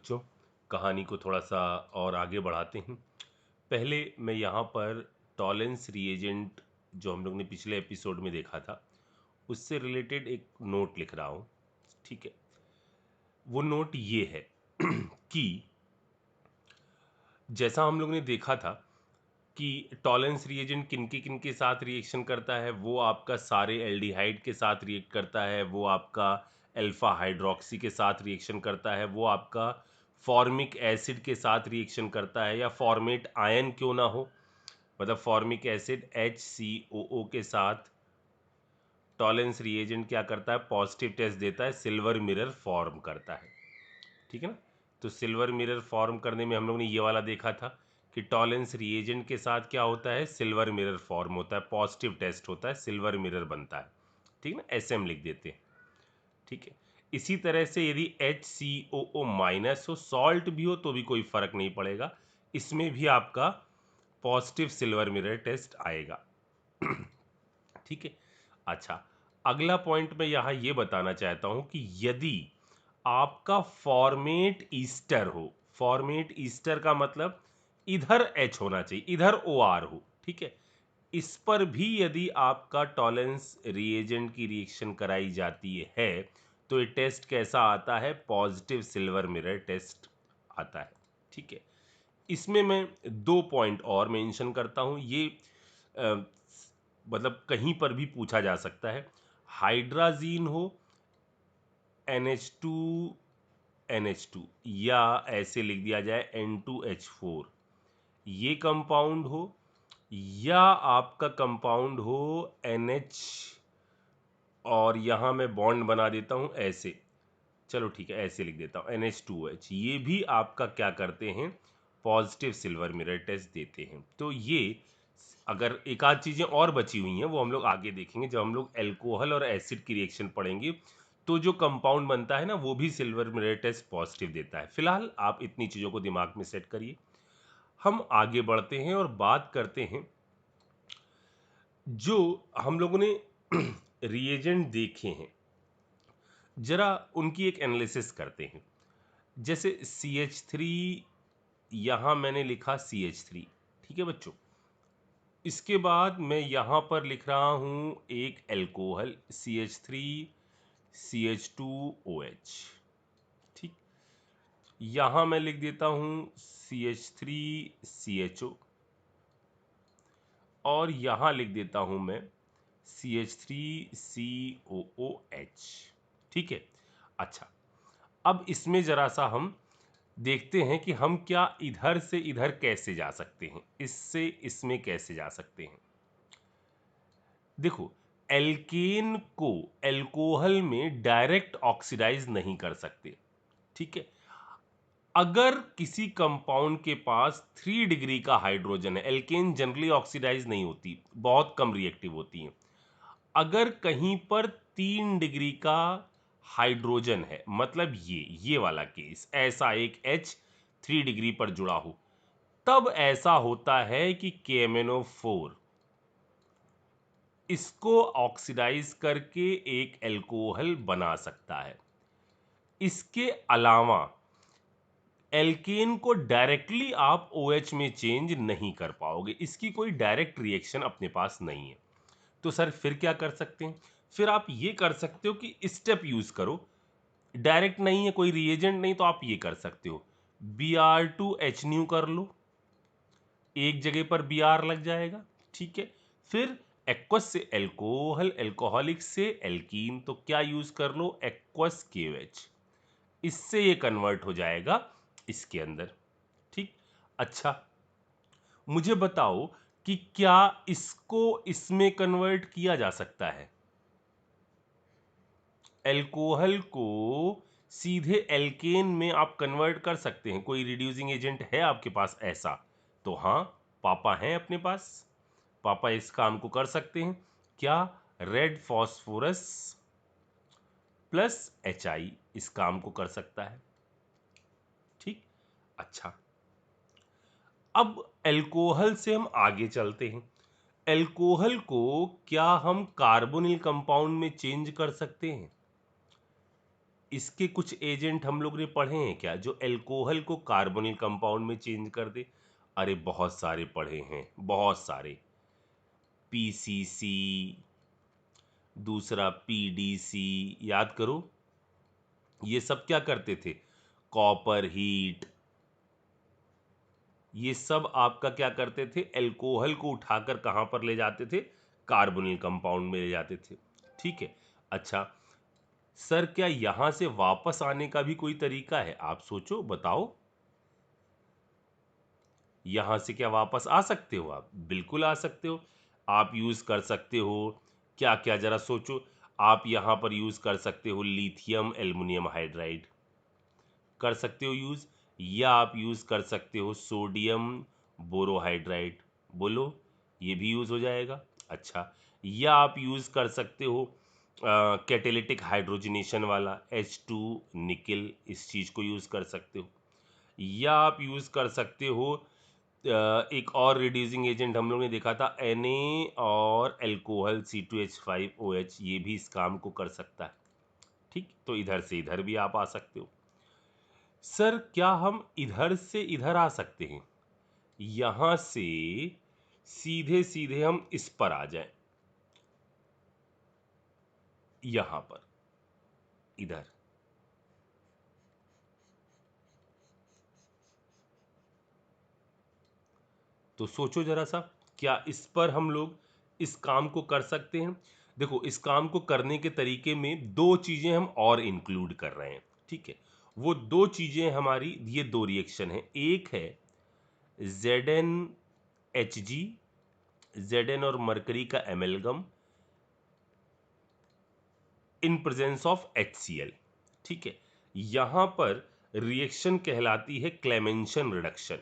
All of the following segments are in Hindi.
बच्चों, कहानी को थोड़ा सा और आगे बढ़ाते हैं। पहले मैं यहाँ पर टॉलेंस रिएजेंट जो हम लोग ने पिछले एपिसोड में देखा था उससे रिलेटेड एक नोट लिख रहा हूँ। ठीक है, वो नोट ये है कि जैसा हम लोग ने देखा था कि टॉलेंस रिएजेंट किन के साथ रिएक्शन करता है, वो आपका सारे एल्डिहाइड के साथ रिएक्ट करता है, वो आपका अल्फा हाइड्रोक्सी के साथ रिएक्शन करता है, वो आपका फॉर्मिक एसिड के साथ रिएक्शन करता है, या फॉर्मेट आयन क्यों ना हो, मतलब फॉर्मिक एसिड HCOO के साथ टॉलेंस रिएजेंट क्या करता है, पॉजिटिव टेस्ट देता है, सिल्वर मिरर फॉर्म करता है। ठीक है ना। तो सिल्वर मिरर फॉर्म करने में हम लोग ने ये वाला देखा था कि टॉलेंस रिएजेंट के साथ क्या होता है, सिल्वर मिरर फॉर्म होता है, पॉजिटिव टेस्ट होता है, सिल्वर मिरर बनता है। ठीक ना, SM लिख देते हैं। ठीक है, इसी तरह से यदि HCOO माइनस हो, सॉल्ट भी हो तो भी कोई फर्क नहीं पड़ेगा, इसमें भी आपका पॉजिटिव सिल्वर मिरर टेस्ट आएगा। ठीक है। अच्छा, अगला पॉइंट मैं यहाँ ये बताना चाहता हूँ कि यदि आपका फॉर्मेट ईस्टर हो, फॉर्मेट ईस्टर का मतलब इधर H होना चाहिए, इधर OR हो। ठीक है, इस पर भी यदि आपका टॉलेंस रिएजेंट की रिएक्शन कराई जाती है तो ये टेस्ट कैसा आता है, पॉजिटिव सिल्वर मिरर टेस्ट आता है। ठीक है, इसमें मैं 2 पॉइंट और मेंशन करता हूं, ये अ, मतलब कहीं पर भी पूछा जा सकता है। हाइड्राजीन हो, NH2 NH2, या ऐसे लिख दिया जाए N2H4, ये कंपाउंड हो, या आपका कंपाउंड हो NH, और यहाँ मैं बॉन्ड बना देता हूँ ऐसे, चलो ठीक है ऐसे लिख देता हूँ NH2H, ये भी आपका क्या करते हैं, पॉजिटिव सिल्वर मिरर टेस्ट देते हैं। तो ये अगर एक आध चीज़ें और बची हुई हैं वो हम लोग आगे देखेंगे जब हम लोग एल्कोहल और एसिड की रिएक्शन पढ़ेंगे, तो जो कंपाउंड बनता है ना वो भी सिल्वर मिरर टेस्ट पॉजिटिव देता है। फिलहाल आप इतनी चीज़ों को दिमाग में सेट करिए, हम आगे बढ़ते हैं और बात करते हैं जो हम लोगों ने रिएजेंट देखे हैं, जरा उनकी एक एनालिसिस करते हैं। जैसे CH3, यहाँ मैंने लिखा CH3। ठीक है बच्चों, इसके बाद मैं यहाँ पर लिख रहा हूँ एक एल्कोहल CH3 CH2OH। ठीक, यहाँ मैं लिख देता हूँ CH3 CHO, और यहाँ लिख देता हूँ मैं CH3 COOH। ठीक है। अच्छा, अब इसमें जरा सा हम देखते हैं कि हम क्या इधर से इधर कैसे जा सकते हैं, इससे इसमें कैसे जा सकते हैं। देखो, एल्केन को एल्कोहल में डायरेक्ट ऑक्सीडाइज नहीं कर सकते। ठीक है, अगर किसी कंपाउंड के पास 3 डिग्री का हाइड्रोजन है, एल्केन जनरली ऑक्सीडाइज नहीं होती, बहुत कम रिएक्टिव होती हैं। अगर कहीं पर 3 डिग्री का हाइड्रोजन है, मतलब ये वाला केस, ऐसा एक H 3 डिग्री पर जुड़ा हो, तब ऐसा होता है कि KMnO4 इसको ऑक्सीडाइज करके एक एल्कोहल बना सकता है। इसके अलावा एल्केन को डायरेक्टली आप OH में चेंज नहीं कर पाओगे, इसकी कोई डायरेक्ट रिएक्शन अपने पास नहीं है। तो सर फिर क्या कर सकते हैं, फिर आप ये कर सकते हो कि स्टेप यूज करो। डायरेक्ट नहीं है, कोई रिएजेंट नहीं, तो आप ये कर सकते हो, Br2H न्यू कर लो, एक जगह पर Br लग जाएगा। ठीक है, फिर एक्वस से एल्कोहल, एल्कोहलिक से एल्कीन, तो क्या यूज कर लो, एक्वस KOH, इससे ये कन्वर्ट हो जाएगा इसके अंदर। ठीक, अच्छा मुझे बताओ कि क्या इसको इसमें कन्वर्ट किया जा सकता है, एल्कोहल को सीधे एल्केन में आप कन्वर्ट कर सकते हैं, कोई रिड्यूसिंग एजेंट है आपके पास ऐसा, तो हाँ, पापा हैं अपने पास, पापा इस काम को कर सकते हैं। क्या, रेड फॉस्फोरस प्लस HI इस काम को कर सकता है। ठीक, अच्छा अब एल्कोहल से हम आगे चलते हैं। एल्कोहल को क्या हम कार्बोनिल कंपाउंड में चेंज कर सकते हैं? इसके कुछ एजेंट हम लोग ने पढ़े हैं क्या जो एल्कोहल को कार्बोनिल कंपाउंड में चेंज कर दे? अरे बहुत सारे पढ़े हैं, बहुत सारे। पीसीसी, दूसरा पीडीसी, याद करो। ये सब क्या करते थे? कॉपर हीट, ये सब आपका क्या करते थे? एल्कोहल को उठाकर कहां पर ले जाते थे? कार्बोनिल कंपाउंड में ले जाते थे। ठीक है। अच्छा सर, क्या यहां से वापस आने का भी कोई तरीका है? आप सोचो, बताओ। यहां से क्या वापस आ सकते हो आप? बिल्कुल आ सकते हो। आप यूज कर सकते हो क्या क्या, जरा सोचो। आप यहां पर यूज कर सकते हो लिथियम एल्युमिनियम हाइड्राइड, कर सकते हो यूज। या आप यूज कर सकते हो सोडियम बोरोहाइड्राइड, बोलो, ये भी यूज हो जाएगा। अच्छा, या आप यूज कर सकते हो कैटेलिटिक हाइड्रोजनेशन वाला H2 निकल, इस चीज को यूज कर सकते हो। या आप यूज कर सकते हो एक और रिड्यूसिंग एजेंट हम लोग ने देखा था Na और अल्कोहल C2H5OH, ये भी इस काम को कर सकता है। ठीक, तो इधर से इधर भी आप आ सकते हो। सर, क्या हम इधर से इधर आ सकते हैं? यहां से सीधे सीधे हम इस पर आ जाएं, यहां पर, इधर। तो सोचो जरा सा, क्या इस पर हम लोग इस काम को कर सकते हैं? देखो, इस काम को करने के तरीके में दो चीजें हम और इंक्लूड कर रहे हैं। ठीक है, वो दो चीजें हमारी, ये दो रिएक्शन है। एक है ZnHg, Zn और मरकरी का एमेल्गम इन प्रेजेंस ऑफ HCl। ठीक है, यहां पर रिएक्शन कहलाती है क्लेमेंशन रिडक्शन।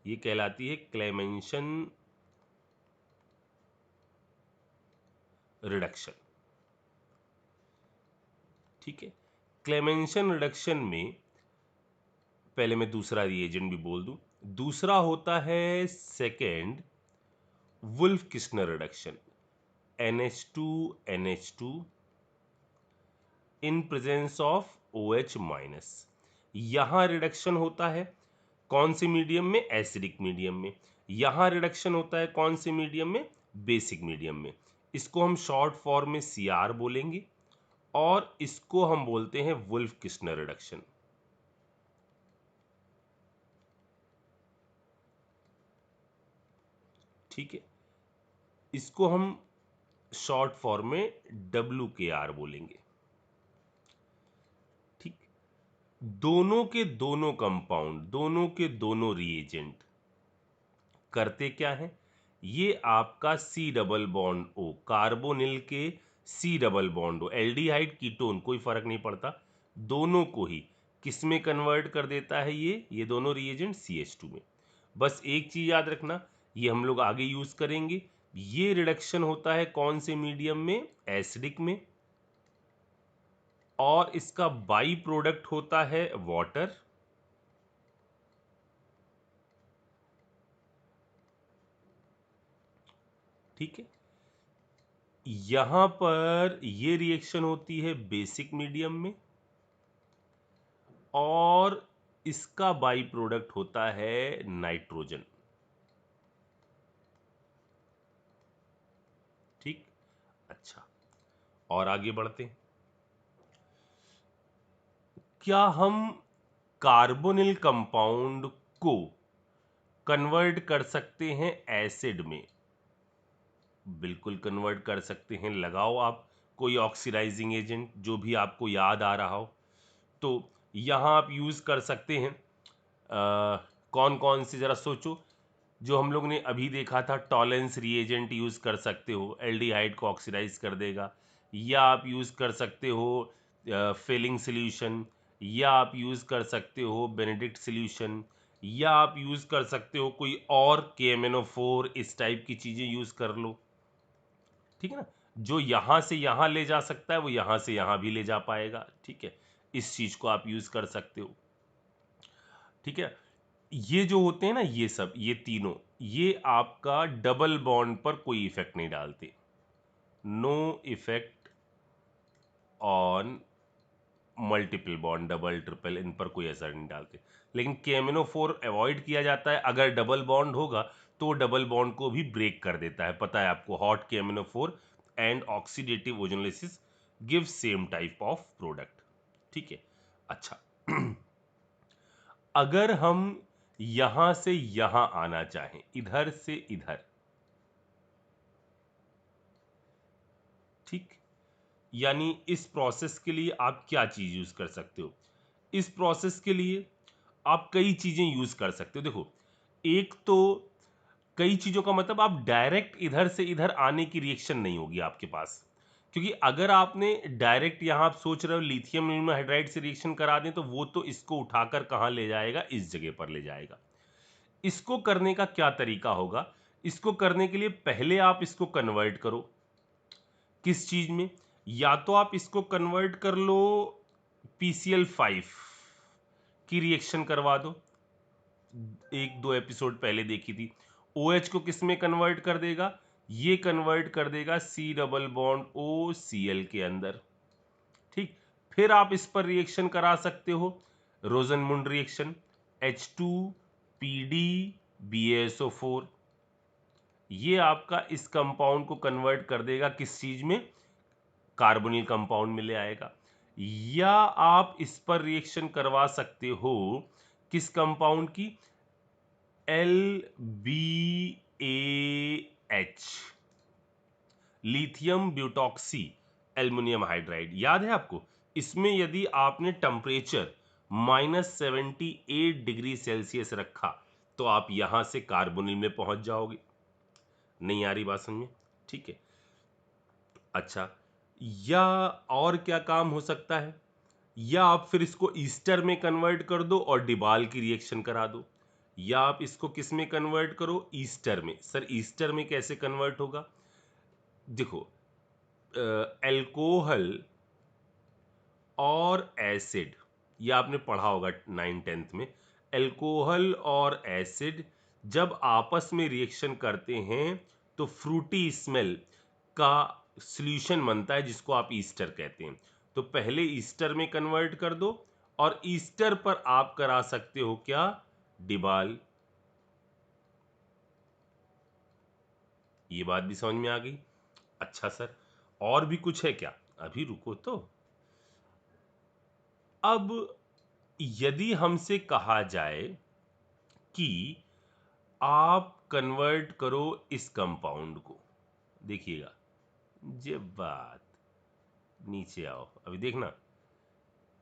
ये कहलाती है क्लेमेंशन रिडक्शन। ठीक है, क्लेमेंशन रिडक्शन में पहले मैं दूसरा रिएजेंट भी बोल दूं। दूसरा होता है second Wolff Kishner reduction, NH2NH2 in presence of OH minus. यहां रिडक्शन होता है कौन से मीडियम में? एसिडिक मीडियम में। यहां रिडक्शन होता है कौन से मीडियम में? बेसिक मीडियम में। इसको हम शॉर्ट फॉर्म में CR बोलेंगे और इसको हम बोलते हैं वुल्फ किस्नर रिडक्शन। ठीक है, इसको हम शॉर्ट फॉर्म में WKR बोलेंगे। ठीक, दोनों के दोनों कंपाउंड, दोनों के दोनों रिएजेंट करते क्या है? ये आपका C double bond O, carbonyl के C double bond O, aldehyde ketone कोई फर्क नहीं पड़ता, दोनों को ही किस में कन्वर्ट कर देता है? ये दोनों रिएजेंट CH2 में। बस एक चीज याद रखना, ये हम लोग आगे यूज करेंगे। ये रिडक्शन होता है कौन से मीडियम में? एसिडिक में। और इसका बाई प्रोडक्ट होता है वाटर। ठीक है, यहां पर ये रिएक्शन होती है बेसिक मीडियम में और इसका बाई प्रोडक्ट होता है नाइट्रोजन। ठीक, अच्छा, और आगे बढ़ते हैं। क्या हम कार्बोनिल कंपाउंड को कन्वर्ट कर सकते हैं एसिड में? बिल्कुल कन्वर्ट कर सकते हैं। लगाओ आप कोई ऑक्सीडाइजिंग एजेंट जो भी आपको याद आ रहा हो। तो यहाँ आप यूज़ कर सकते हैं कौन कौन से, ज़रा सोचो। जो हम लोग ने अभी देखा था टॉलेंस रिएजेंट यूज़ कर सकते हो, एल्डिहाइड को ऑक्सीडाइज कर देगा। या आप यूज़ कर सकते हो फेलिंग सोल्यूशन। या आप यूज़ कर सकते हो बेनेडिक्ट सोल्यूशन। या आप यूज़ कर सकते हो कोई और KMnO4, इस टाइप की चीज़ें यूज़ कर लो। ठीक है ना, जो यहां से यहां ले जा सकता है वो यहां से यहां भी ले जा पाएगा। ठीक है, इस चीज को आप यूज कर सकते हो। ठीक है, ये जो होते हैं ना, ये सब, ये तीनों, ये आपका डबल बॉन्ड पर कोई इफेक्ट नहीं डालते। No effect on multiple bond, double triple, इन पर कोई असर नहीं डालते। लेकिन KMnO4 अवॉइड किया जाता है, अगर डबल बॉन्ड होगा तो डबल बॉन्ड को भी ब्रेक कर देता है, पता है आपको। Hot KMnO4 and oxidative ozonolysis give same type of product, ठीक है। अच्छा अगर हम यहां से यहां आना चाहें, इधर से इधर, ठीक, यानी इस प्रोसेस के लिए आप क्या चीज यूज कर सकते हो? इस प्रोसेस के लिए आप कई चीजें यूज कर सकते हो। देखो, एक तो कई चीजों का मतलब आप डायरेक्ट इधर से इधर आने की रिएक्शन नहीं होगी आपके पास, क्योंकि अगर आपने डायरेक्ट यहां आप सोच रहे हो लिथियम एल्यूमिनियम हाइड्राइड से रिएक्शन करा दें, तो वो तो इसको उठाकर कहां ले जाएगा? इस जगह पर ले जाएगा। इसको करने का क्या तरीका होगा? इसको करने के लिए पहले आप इसको कन्वर्ट करो किस चीज में? या तो आप इसको कन्वर्ट कर लो PCl5 की रिएक्शन करवा दो, एक दो एपिसोड पहले देखी थी। OH को किस में कन्वर्ट कर देगा? ये कन्वर्ट कर देगा C डबल बॉन्ड OCl के अंदर, ठीक। फिर आप इस पर रिएक्शन करा सकते हो, रोजनमुंड रिएक्शन, H2PD BaSO4, ये आपका इस कंपाउंड को कन्वर्ट कर देगा किस चीज में? कार्बोनिल कंपाउंड में ले आएगा। या आप इस पर रिएक्शन करवा सकते हो किस कंपाउंड की? LBAH, लिथियम ब्यूटॉक्सी एल्युमिनियम हाइड्राइड, याद है आपको? इसमें यदि आपने टेम्परेचर -78 डिग्री सेल्सियस रखा तो आप यहां से कार्बोनिल में पहुंच जाओगे। नहीं आ रही बात समझ में? ठीक है। अच्छा, या और क्या काम हो सकता है? या आप फिर इसको ईस्टर में कन्वर्ट कर दो और डिबाल की रिएक्शन करा दो। या आप इसको किस में कन्वर्ट करो? ईस्टर में। सर ईस्टर में कैसे कन्वर्ट होगा? देखो, एल्कोहल और एसिड, ये आपने पढ़ा होगा 9th-10th में। एल्कोहल और एसिड जब आपस में रिएक्शन करते हैं तो फ्रूटी स्मेल का सॉल्यूशन बनता है, जिसको आप ईस्टर कहते हैं। तो पहले ईस्टर में कन्वर्ट कर दो और ईस्टर पर आप करा सकते हो क्या? डिबाल। ये बात भी समझ में आ गई? अच्छा सर, और भी कुछ है क्या? अभी रुको तो। अब यदि हमसे कहा जाए कि आप कन्वर्ट करो इस कंपाउंड को, देखिएगा, ये बात, नीचे आओ, अभी देखना,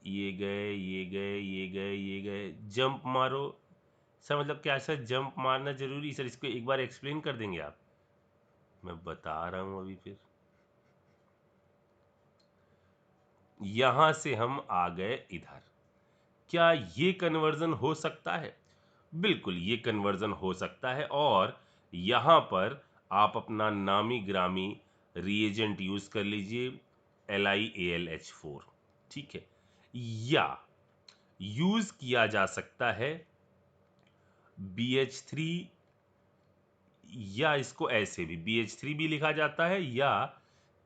ये गए, ये गए, ये गए, ये गए, जंप मारो। सर मतलब क्या सर जंप मारना जरूरी? सर इसको एक बार एक्सप्लेन कर देंगे आप? मैं बता रहा हूं अभी। फिर यहां से हम आ गए इधर, क्या ये कन्वर्जन हो सकता है? बिल्कुल ये कन्वर्जन हो सकता है, और यहां पर आप अपना नामी ग्रामी रिएजेंट यूज कर लीजिए, LiAlH4, ठीक है। या यूज किया जा सकता है BH3, या इसको ऐसे भी BH3 भी लिखा जाता है, या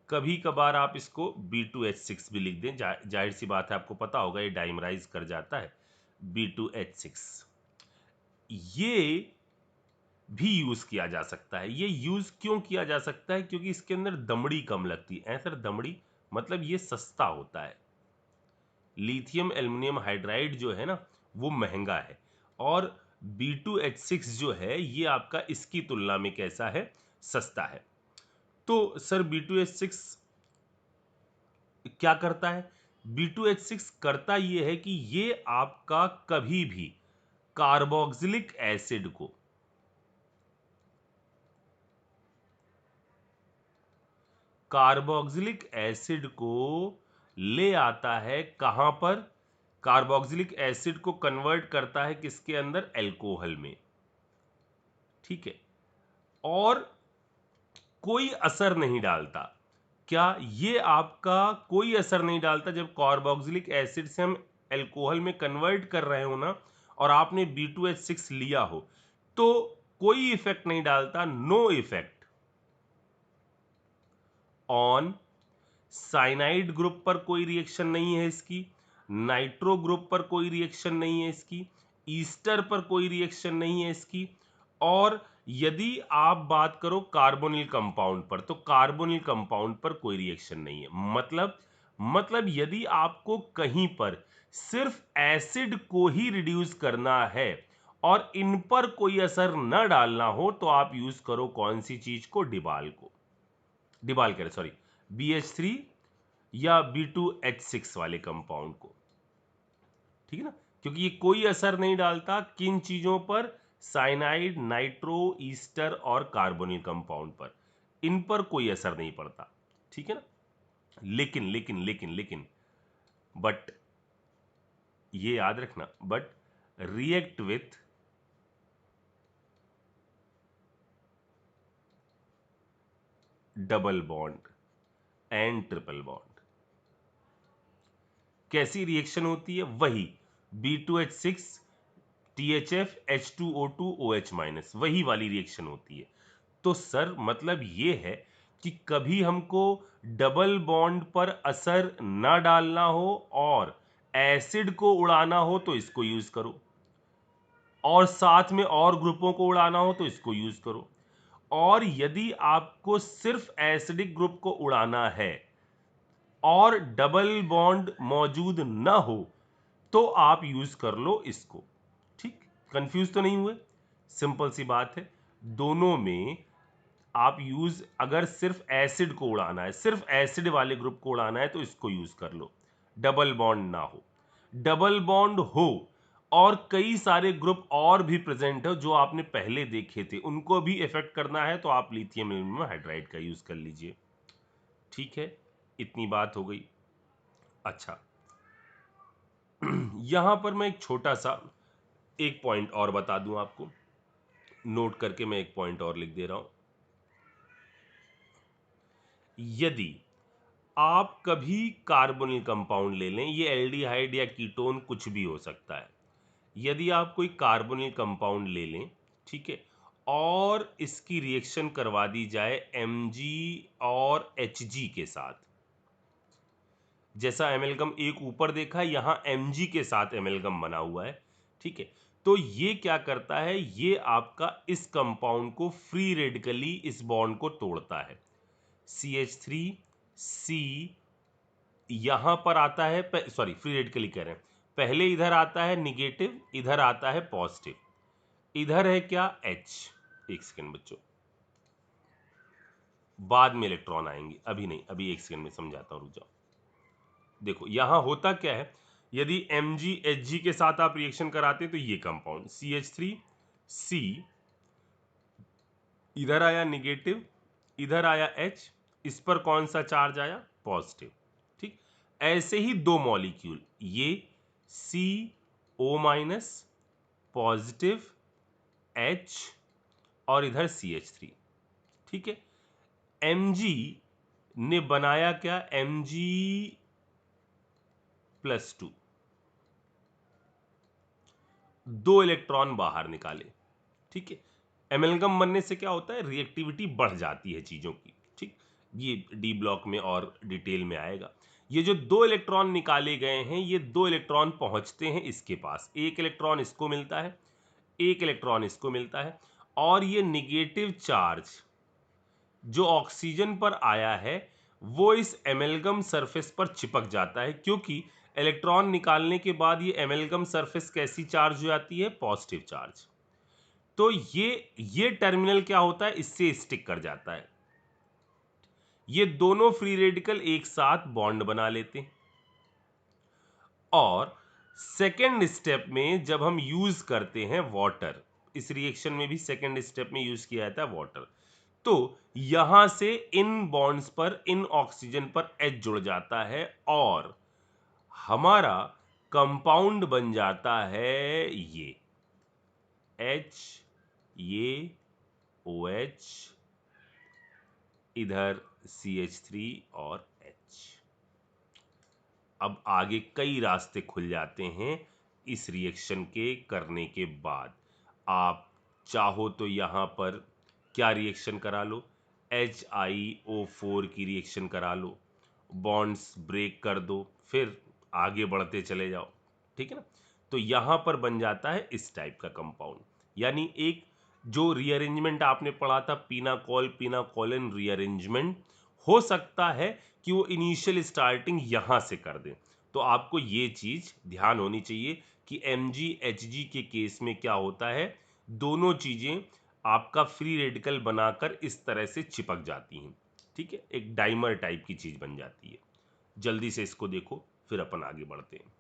कभी कभार आप इसको B2H6 भी लिख दें। जाहिर सी बात है, आपको पता होगा ये डाइमराइज कर जाता है, B2H6। ये भी यूज किया जा सकता है। ये यूज क्यों किया जा सकता है? क्योंकि इसके अंदर दमड़ी कम लगती है। सर दमड़ी मतलब ये सस्ता होता है। लिथियम एल्युमिनियम हाइड्राइड जो है ना, वो महंगा है, और B2H6 जो है ये आपका इसकी तुलना में कैसा है? सस्ता है। तो सर B2H6 क्या करता है? B2H6 करता ये है कि ये आपका कभी भी कार्बोक्सिलिक एसिड को, ले आता है कहां पर? कार्बोक्सिलिक एसिड को कन्वर्ट करता है किसके अंदर? एल्कोहल में, ठीक है। और कोई असर नहीं डालता। क्या ये आपका कोई असर नहीं डालता? जब कार्बोक्सिलिक एसिड से हम एल्कोहल में कन्वर्ट कर रहे हो ना, और आपने B2H6 लिया हो, तो कोई इफेक्ट नहीं डालता, no effect on cyanide group पर कोई रिएक्शन नहीं है इसकी, नाइट्रो ग्रुप पर कोई रिएक्शन नहीं है इसकी, ईस्टर पर कोई रिएक्शन नहीं है इसकी। और यदि आप बात करो कार्बोनिल कंपाउंड पर, तो कार्बोनिल कंपाउंड पर कोई रिएक्शन नहीं है। मतलब यदि आपको कहीं पर सिर्फ एसिड को ही रिड्यूस करना है और इन पर कोई असर न डालना हो, तो आप यूज करो कौन सी चीज को? डिबाल को। डिबाल कह रहे, सॉरी, BH3 या B2H6 वाले कंपाउंड को। ठीक है ना, क्योंकि ये कोई असर नहीं डालता किन चीजों पर? साइनाइड, नाइट्रो, ईस्टर और कार्बोनिल कंपाउंड पर। इन पर कोई असर नहीं पड़ता। ठीक है ना। लेकिन लेकिन लेकिन लेकिन बट ये याद रखना, but react with double bond and triple bond. कैसी रिएक्शन होती है? वही B2H6 THF H2O2 OH-, वही वाली रिएक्शन होती है। तो सर मतलब ये है कि कभी हमको डबल बॉन्ड पर असर ना डालना हो और एसिड को उड़ाना हो तो इसको यूज करो, और साथ में और ग्रुपों को उड़ाना हो तो इसको यूज करो। और यदि आपको सिर्फ एसिडिक ग्रुप को उड़ाना है और डबल बॉन्ड मौजूद ना हो, तो आप यूज कर लो इसको। ठीक, कंफ्यूज तो नहीं हुए? सिंपल सी बात है, दोनों में आप यूज, अगर सिर्फ एसिड को उड़ाना है, सिर्फ एसिड वाले ग्रुप को उड़ाना है, तो इसको यूज कर लो। डबल बॉन्ड ना हो, डबल बॉन्ड हो और कई सारे ग्रुप और भी प्रेजेंट है जो आपने पहले देखे थे, उनको भी इफेक्ट करना है, तो आप लिथियम एल्यूमिनियम हाइड्राइड का यूज कर लीजिए। ठीक है, इतनी बात हो गई। अच्छा, यहां पर मैं एक छोटा सा एक पॉइंट और बता दूं आपको, नोट करके मैं एक पॉइंट और लिख दे रहा हूं। यदि आप कभी कार्बोनिल कंपाउंड ले लें, ये एल्डिहाइड या कीटोन कुछ भी हो सकता है, यदि आप कोई कार्बोनिल कंपाउंड ले लें, ठीक है, और इसकी रिएक्शन करवा दी जाए Mg और Hg के साथ, जैसा एमेल्गम एक ऊपर देखा है, यहां Mg के साथ एमेल्गम बना हुआ है। ठीक है, तो ये क्या करता है? ये आपका इस कंपाउंड को फ्री रेडिकली इस बॉन्ड को तोड़ता है। CH3C यहां पर आता है, सॉरी फ्री रेडिकली कह रहे हैं, पहले इधर आता है निगेटिव, इधर आता है पॉजिटिव, इधर है क्या? H। एक सेकंड बच्चों, बाद में इलेक्ट्रॉन आएंगे, अभी नहीं, अभी एक सेकंड में समझाता हूं, रुक जाओ। देखो यहां होता क्या है, यदि Mg Hg के साथ आप रिएक्शन कराते हैं, तो ये कंपाउंड CH3C इधर आया निगेटिव, इधर आया H, इस पर कौन सा चार्ज आया? पॉजिटिव। ठीक, ऐसे ही दो मॉलिक्यूल, ये CO- पॉजिटिव H और इधर CH3। ठीक है, Mg ने बनाया क्या? Mg+2, दो इलेक्ट्रॉन बाहर निकाले। ठीक है, एमेल्गम बनने से क्या होता है? रिएक्टिविटी बढ़ जाती है चीजों की। ठीक, ये डी ब्लॉक में और डिटेल में आएगा। ये जो दो इलेक्ट्रॉन निकाले गए हैं, ये दो इलेक्ट्रॉन पहुंचते हैं इसके पास, एक इलेक्ट्रॉन इसको मिलता है, एक इलेक्ट्रॉन इसको मिलता है, और ये निगेटिव चार्ज जो ऑक्सीजन पर आया है वो इस एमेल्गम सरफेस पर चिपक जाता है, क्योंकि इलेक्ट्रॉन निकालने के बाद ये एमेल्गम सरफेस कैसी चार्ज हो जाती है? Positive charge. तो ये टर्मिनल क्या होता है? इससे स्टिक कर जाता है। ये दोनों फ्री रेडिकल एक साथ बॉन्ड बना लेते हैं, और सेकेंड स्टेप में जब हम यूज करते हैं वाटर, इस रिएक्शन में भी सेकेंड स्टेप में यूज किया जाता है वाटर, तो यहां से इन बॉन्ड्स पर, इन ऑक्सीजन पर H जुड़ जाता है और हमारा कंपाउंड बन जाता है ये H, ये OH, इधर CH3 और H। अब आगे कई रास्ते खुल जाते हैं इस रिएक्शन के करने के बाद। आप चाहो तो यहां पर क्या रिएक्शन करा लो? HiO4 की रिएक्शन करा लो, बॉन्ड्स ब्रेक कर दो, फिर आगे बढ़ते चले जाओ, ठीक है ना। तो यहां पर बन जाता है इस टाइप का कंपाउंड। यानी एक जो रीअरेंजमेंट आपने पढ़ा था पिनाकोलिन रीअरेंजमेंट, हो सकता है कि वो इनिशियल स्टार्टिंग यहां से कर दे। तो आपको ये चीज ध्यान होनी चाहिए कि MgHg के केस में क्या होता है, दोनों चीजें आपका फ्री रेडिकल बनाकर इस तरह से चिपक जाती हैं, ठीक है, एक डाइमर टाइप की चीज बन जाती है। जल्दी से इसको देखो, फिर अपन आगे बढ़ते हैं।